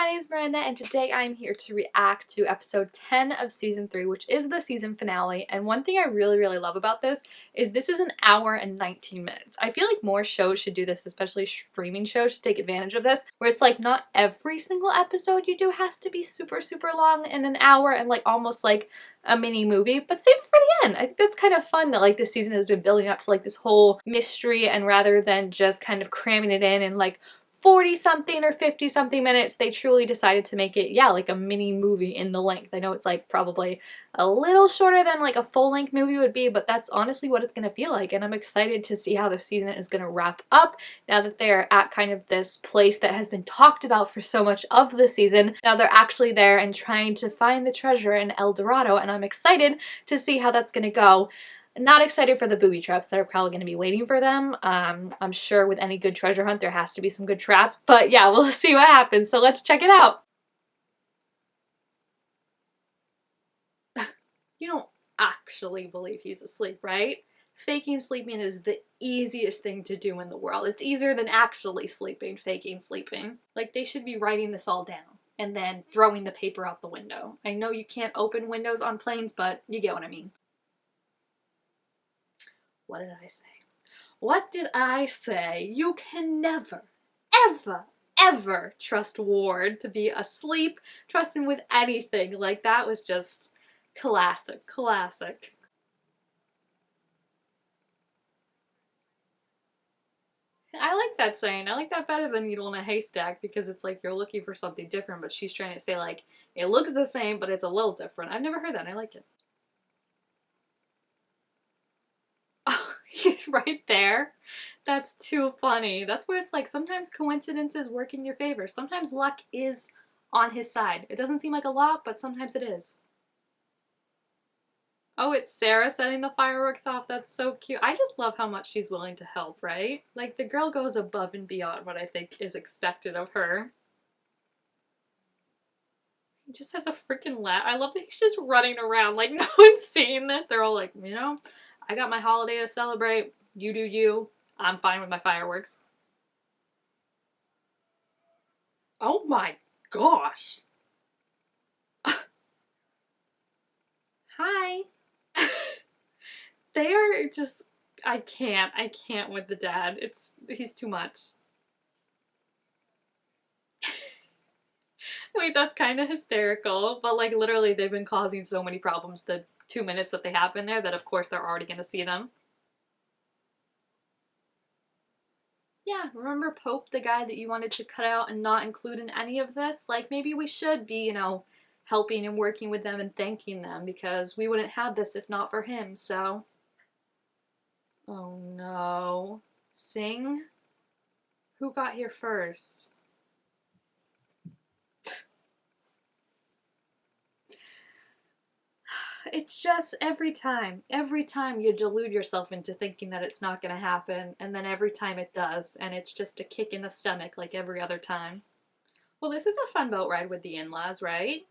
name is Miranda and today I'm here to react to episode 10 of season 3, which is the season finale. And one thing I really love about this is an hour and 19 minutes. I feel like more shows should do this, especially streaming shows should take advantage of this, where it's like not every single episode you do has to be super long and an hour and like almost like a mini movie, but save it for the end. I think that's kind of fun that like this season has been building up to like this whole mystery, and rather than just kind of cramming it in like 40 something or 50 something minutes, they truly decided to make it, yeah, like a mini movie in the length. I know it's like probably a little shorter than like a full length movie would be, but that's honestly what it's gonna feel like, and I'm excited to see how the season is gonna wrap up now that they're at kind of this place that has been talked about for so much of the season. Now they're actually there and trying to find the treasure in El Dorado, and I'm excited to see how that's gonna go. Not excited for the booby traps that are probably going to be waiting for them. I'm sure with any good treasure hunt there has to be some good traps, but yeah, we'll see what happens, so let's check it out. You don't actually believe he's asleep, right? Faking sleeping is the easiest thing to do in the world. It's easier than actually sleeping, faking sleeping. Like, they should be writing this all down and then throwing the paper out the window. I know you can't open windows on planes, but you get what I mean. What did I say? What did I say? You can never, ever trust Ward to be asleep, trust him with anything. Like, that was just classic. I like that saying. I like that better than needle in a haystack, because it's like you're looking for something different, but she's trying to say like, it looks the same, but it's a little different. I've never heard that. I like it. He's right there. That's too funny. That's where it's like sometimes coincidences work in your favor. Sometimes luck is on his side. It doesn't seem like a lot, but sometimes it is. Oh, it's Sarah setting the fireworks off. That's so cute. I just love how much she's willing to help, right? Like, the girl goes above and beyond what I think is expected of her. He just has a freaking laugh. I love that he's just running around like no one's seeing this. They're all like, you know, I got my holiday to celebrate. You do you. I'm fine with my fireworks. Oh my gosh. Hi. They are just, I can't with the dad. He's too much. Wait, that's kind of hysterical, but like literally they've been causing so many problems the 2 minutes that they have been there that of course they're already going to see them. Yeah, remember Pope, the guy that you wanted to cut out and not include in any of this? Like, maybe we should be, you know, helping and working with them and thanking them, because we wouldn't have this if not for him, so. Oh no. Sing? Who got here first? It's just every time you delude yourself into thinking that it's not going to happen, and then every time it does, and it's just a kick in the stomach like every other time. Well, this is a fun boat ride with the in-laws, right?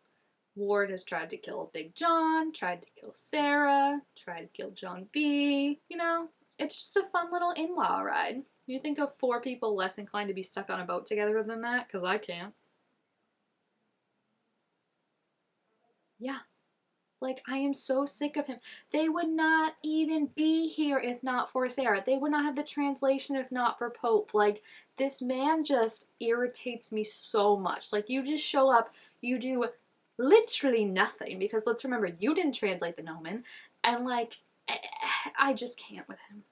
Ward has tried to kill Big John, tried to kill Sarah, tried to kill John B. You know, it's just a fun little in-law ride. You think of 4 people less inclined to be stuck on a boat together than that? Because I can't. Yeah. Like, I am so sick of him. They would not even be here if not for Sarah. They would not have the translation if not for Pope. Like, this man just irritates me so much. Like, you just show up, you do literally nothing, because let's remember, you didn't translate the Gnomon, and like, I just can't with him.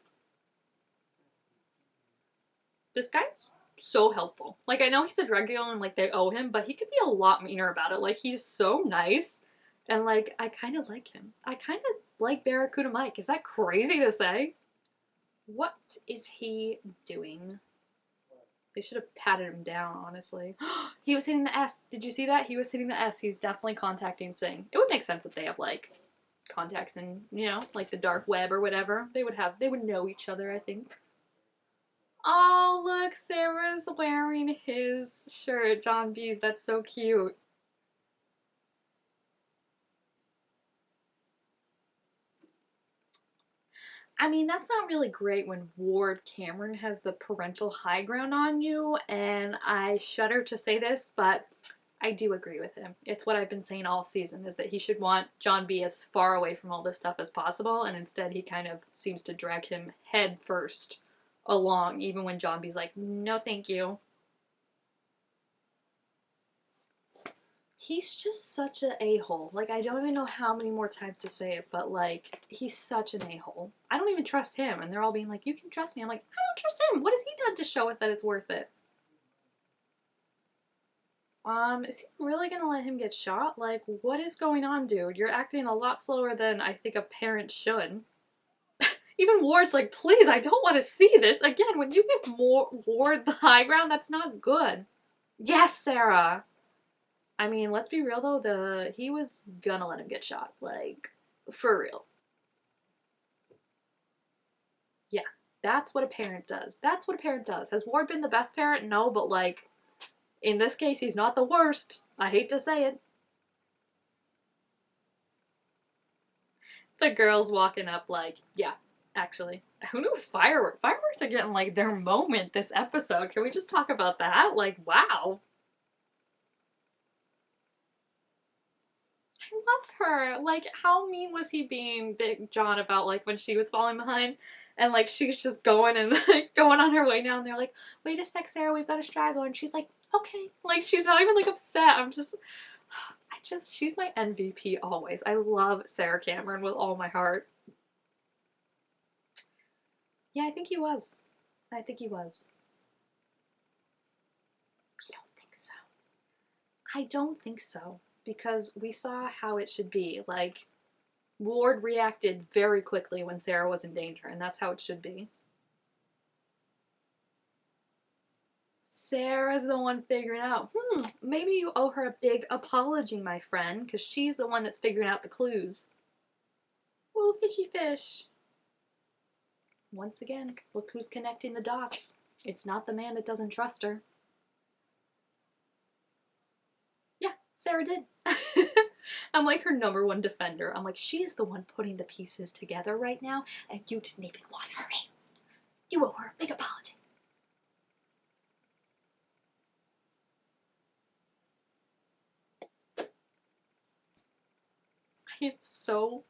This guy's so helpful. Like, I know he's a drug dealer and like they owe him, but he could be a lot meaner about it. Like, he's so nice. And like, I kind of like him. I kind of like Barracuda Mike. Is that crazy to say? What is he doing? They should have patted him down, honestly. He was hitting the S. Did you see that? He was hitting the S. He's definitely contacting Sing. It would make sense that they have like contacts in, you know, like the dark web or whatever. They would know each other, I think. Oh, look, Sarah's wearing his shirt, John B's. That's so cute. I mean, that's not really great when Ward Cameron has the parental high ground on you, and I shudder to say this, but I do agree with him. It's what I've been saying all season, is that he should want John B as far away from all this stuff as possible, and instead he kind of seems to drag him head first along, even when John B's like, no thank you. He's just such an a-hole. Like, I don't even know how many more times to say it, but, like, he's such an a-hole. I don't even trust him, and they're all being like, you can trust me. I'm like, I don't trust him. What has he done to show us that it's worth it? Is he really gonna let him get shot? Like, what is going on, dude? You're acting a lot slower than I think a parent should. Even Ward's like, please, I don't want to see this. Again, when you give Ward the high ground, that's not good. Yes, Sarah! I mean, let's be real though, he was gonna let him get shot. Like, for real. Yeah, that's what a parent does. That's what a parent does. Has Ward been the best parent? No, but like, in this case, he's not the worst. I hate to say it. The girls walking up like, yeah, actually. Who knew fireworks? Fireworks are getting like their moment this episode. Can we just talk about that? Like, wow. I love her. Like, how mean was he being Big John about like when she was falling behind? And like she's just going and like going on her way now, and they're like, wait a sec, Sarah, we've got a straggler, and she's like, okay. Like she's not even like upset. She's my MVP always. I love Sarah Cameron with all my heart. Yeah, I think he was. I think he was. I don't think so. I don't think so. Because we saw how it should be. Like, Ward reacted very quickly when Sarah was in danger, and that's how it should be. Sarah's the one figuring out, maybe you owe her a big apology, my friend, because she's the one that's figuring out the clues. Oh, fishy fish. Once again, look who's connecting the dots. It's not the man that doesn't trust her. Yeah, Sarah did. I'm like her number one defender. I'm like, she's the one putting the pieces together right now, and you didn't even want her in. You owe her a big apology. I am so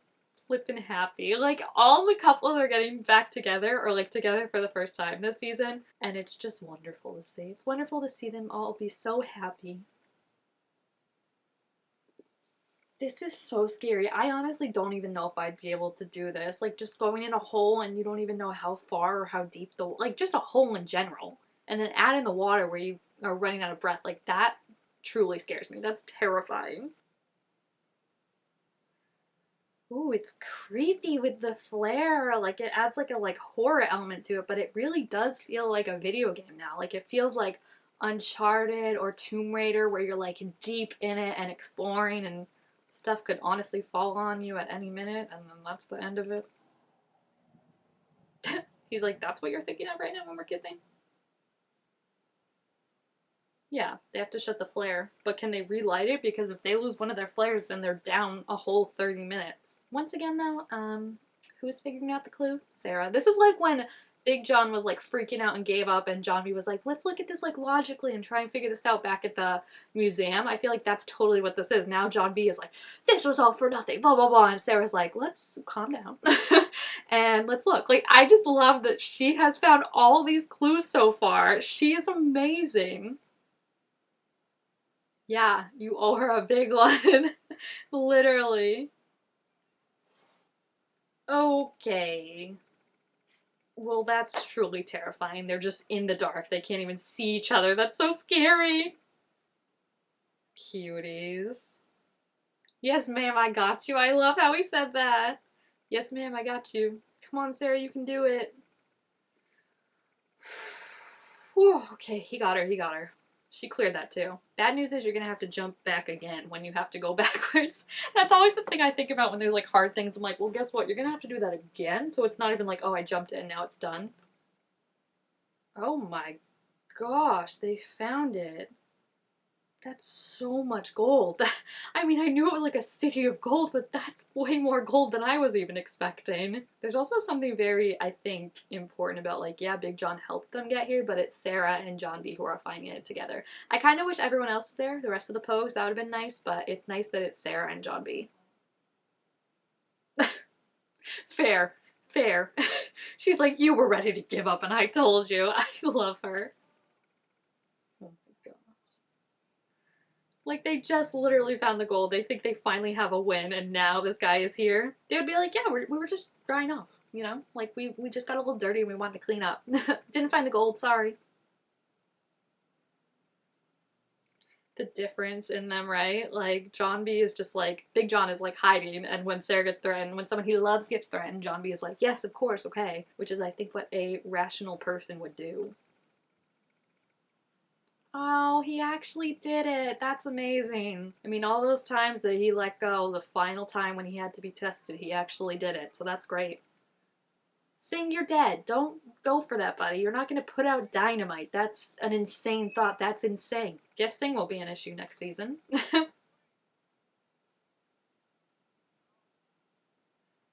flippin' happy. Like, all the couples are getting back together, or like together for the first time this season, and it's just wonderful to see. It's wonderful to see them all be so happy. This is so scary. I honestly don't even know if I'd be able to do this. Like, just going in a hole and you don't even know how far or how deep like, just a hole in general. And then add in the water where you are running out of breath. Like, that truly scares me. That's terrifying. Ooh, it's creepy with the flare. Like, it adds like a like horror element to it, but it really does feel like a video game now. Like, it feels like Uncharted or Tomb Raider, where you're like deep in it and exploring, and stuff could honestly fall on you at any minute, and then that's the end of it. He's like, that's what you're thinking of right now when we're kissing? Yeah, they have to shut the flare. But can they relight it? Because if they lose one of their flares, then they're down a whole 30 minutes. Once again, though, who's figuring out the clue? Sarah. This is like when Big John was like freaking out and gave up, and John B was like, let's look at this like logically and try and figure this out back at the museum. I feel like that's totally what this is. Now John B is like, this was all for nothing, blah, blah, blah. And Sarah's like, let's calm down and let's look. Like, I just love that she has found all these clues so far. She is amazing. Yeah, you owe her a big one. Literally. Okay. Well, that's truly terrifying. They're just in the dark. They can't even see each other. That's so scary. Cuties. Yes, ma'am, I got you. I love how he said that. Yes, ma'am, I got you. Come on, Sarah, you can do it. Whew, okay, he got her, he got her. She cleared that too. Bad news is you're gonna have to jump back again when you have to go backwards. That's always the thing I think about when there's like hard things. I'm like, well, guess what? You're gonna have to do that again. So it's not even like, oh, I jumped in, now it's done. Oh my gosh, they found it. That's so much gold. I mean, I knew it was like a city of gold, but that's way more gold than I was even expecting. There's also something very, I think, important about, like, yeah, Big John helped them get here, but it's Sarah and John B who are finding it together. I kind of wish everyone else was there, the rest of the Pogues, that would have been nice, but it's nice that it's Sarah and John B. Fair. Fair. She's like, you were ready to give up and I told you. I love her. Oh my gosh. Like, they just literally found the gold. They think they finally have a win and now this guy is here. They would be like, yeah, we were just drying off, you know? Like, we just got a little dirty and we wanted to clean up. Didn't find the gold, sorry. The difference in them, right? Like, John B is just like, Big John is like hiding, and when Sarah gets threatened, when someone he loves gets threatened, John B is like, yes, of course, okay. Which is, I think, what a rational person would do. Oh, he actually did it. That's amazing. I mean, all those times that he let go, the final time when he had to be tested, he actually did it. So that's great. Sing, you're dead. Don't go for that, buddy. You're not going to put out dynamite. That's an insane thought. That's insane. Guess Sing will be an issue next season.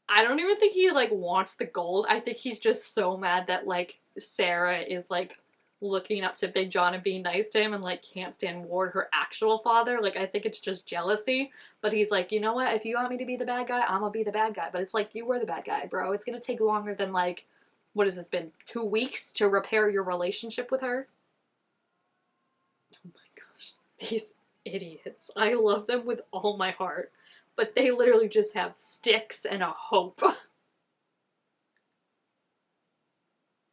I don't even think he, like, wants the gold. I think he's just so mad that, like, Sarah is, like, looking up to Big John and being nice to him and, like, can't stand Ward, her actual father. Like, I think it's just jealousy. But he's like, you know what? If you want me to be the bad guy, I'm gonna be the bad guy. But it's like, you were the bad guy, bro. It's gonna take longer than, like, what has this been? 2 weeks to repair your relationship with her? Oh my gosh. These idiots. I love them with all my heart. But they literally just have sticks and a hope.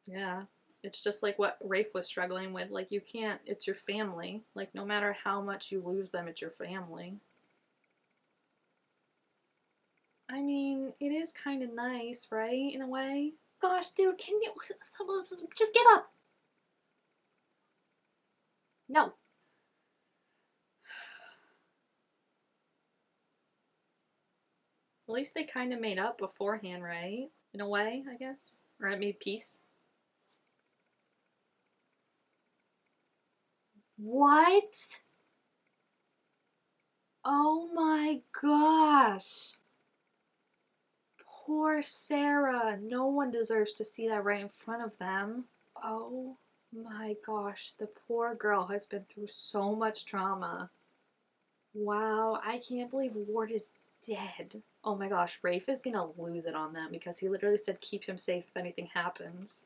Yeah. It's just like what Rafe was struggling with. Like, you can't, it's your family. Like, no matter how much you lose them, it's your family. I mean, it is kind of nice, right? In a way. Gosh, dude, can you just give up? No. At least they kind of made up beforehand, right? In a way, I guess. Or it made peace. What? Oh my gosh. Poor Sarah. No one deserves to see that right in front of them. Oh my gosh. The poor girl has been through so much trauma. Wow. I can't believe Ward is dead. Oh my gosh. Rafe is gonna lose it on them because he literally said keep him safe if anything happens.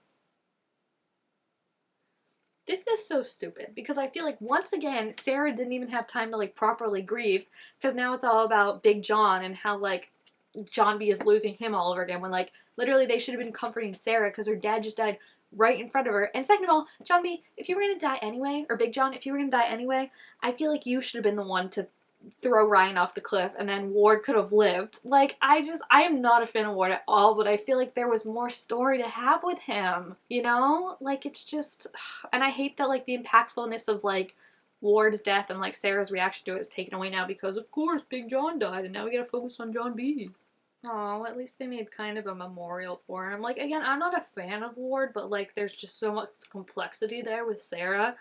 This is so stupid because I feel like once again Sarah didn't even have time to like properly grieve because now it's all about Big John and how like John B is losing him all over again when like literally they should have been comforting Sarah because her dad just died right in front of her. And second of all, John B, if you were gonna die anyway, or Big John, if you were gonna die anyway, I feel like you should have been the one to throw Ryan off the cliff and then Ward could have lived. Like, I am not a fan of Ward at all, but I feel like there was more story to have with him, you know? Like, it's just, and I hate that, like, the impactfulness of, like, Ward's death and, like, Sarah's reaction to it is taken away now because, of course, Big John died and now we gotta focus on John B. Oh, at least they made kind of a memorial for him. Like, again, I'm not a fan of Ward, but, like, there's just so much complexity there with Sarah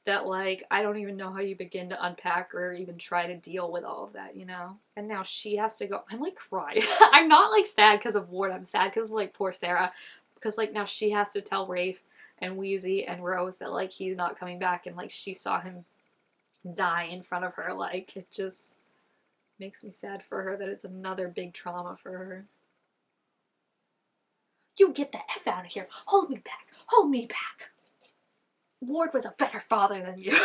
that, like, I don't even know how you begin to unpack or even try to deal with all of that, you know? And now she has to go. I'm, like, crying. I'm not, like, sad because of Ward. I'm sad because of, like, poor Sarah. Because, like, now she has to tell Rafe and Wheezy and Rose that, like, he's not coming back. And, like, she saw him die in front of her. Like, it just makes me sad for her that it's another big trauma for her. You get the F out of here. Hold me back. Hold me back. Ward was a better father than you.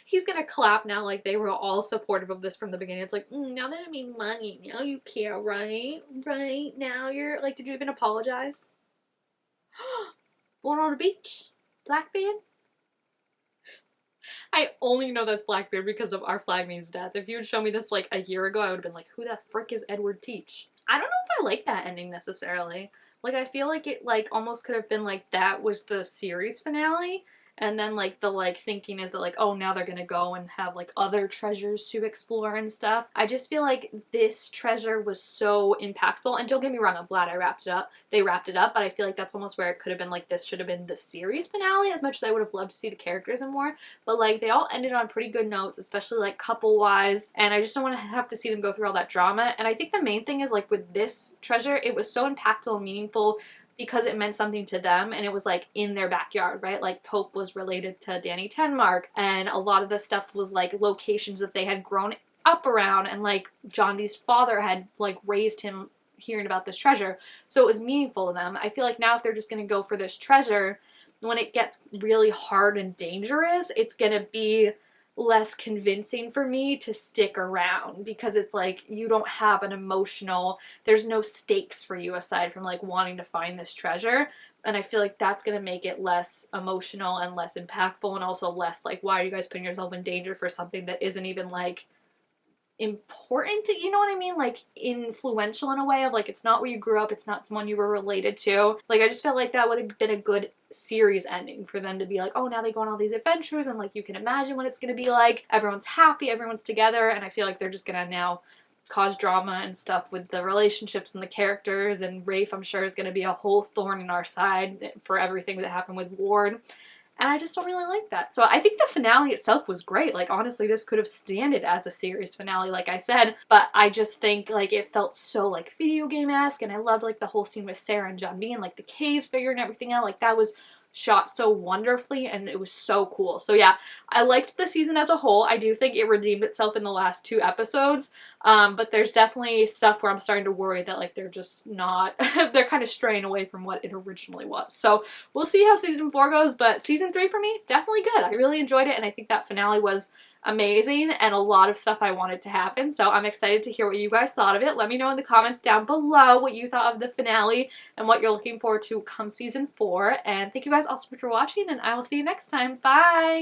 He's gonna clap now like they were all supportive of this from the beginning. It's like, now that I made money, now you care, right? Right? Now you're, like, did you even apologize? Born on the beach? Blackbeard? I only know that's Blackbeard because of Our Flag Means Death. If you had shown me this, like, a year ago, I would have been like, who the frick is Edward Teach? I don't know if I like that ending necessarily. Like, I feel like it, like, almost could have been like that was the series finale, and then like the like thinking is that like, oh, now they're gonna go and have like other treasures to explore and stuff. I just feel like this treasure was so impactful, and don't get me wrong, I'm glad they wrapped it up, but I feel like that's almost where it could have been like, this should have been the series finale, as much as I would have loved to see the characters and more. But like, they all ended on pretty good notes, especially like couple wise, and I just don't want to have to see them go through all that drama. And I think the main thing is like, with this treasure, it was so impactful and meaningful because it meant something to them, and it was like in their backyard, right? Like Pope was related to Danny Tenmark, and a lot of the stuff was like locations that they had grown up around, and like John Dee's father had like raised him hearing about this treasure, so it was meaningful to them. I feel like now if they're just going to go for this treasure, when it gets really hard and dangerous, it's going to be less convincing for me to stick around, because it's like, you don't have an emotional, there's no stakes for you aside from like wanting to find this treasure, and I feel like that's going to make it less emotional and less impactful, and also less like, why are you guys putting yourself in danger for something that isn't even like important, you know what I mean? Like influential in a way of like, it's not where you grew up, it's not someone you were related to. Like I just felt like that would have been a good series ending for them to be like, oh, now they go on all these adventures, and like you can imagine what it's gonna be like. Everyone's happy, everyone's together, and I feel like they're just gonna now cause drama and stuff with the relationships and the characters, and Rafe, I'm sure, is gonna be a whole thorn in our side for everything that happened with Ward. And I just don't really like that. So I think the finale itself was great. Like, honestly, this could have standed as a series finale, like I said. But I just think, like, it felt so, like, video game-esque. And I loved, like, the whole scene with Sarah and John B and, like, the caves figuring everything out. Like, that was shot so wonderfully, and it was so cool. So yeah, I liked the season as a whole. I do think it redeemed itself in the last 2 episodes, but there's definitely stuff where I'm starting to worry that like they're just not they're kind of straying away from what it originally was. So we'll see how season 4 goes, but season 3 for me, definitely good. I really enjoyed it, and I think that finale was amazing and a lot of stuff I wanted to happen. So I'm excited to hear what you guys thought of it. Let me know in the comments down below what you thought of the finale and what you're looking forward to come season 4. And thank you guys all so much for watching, and I will see you next time. Bye!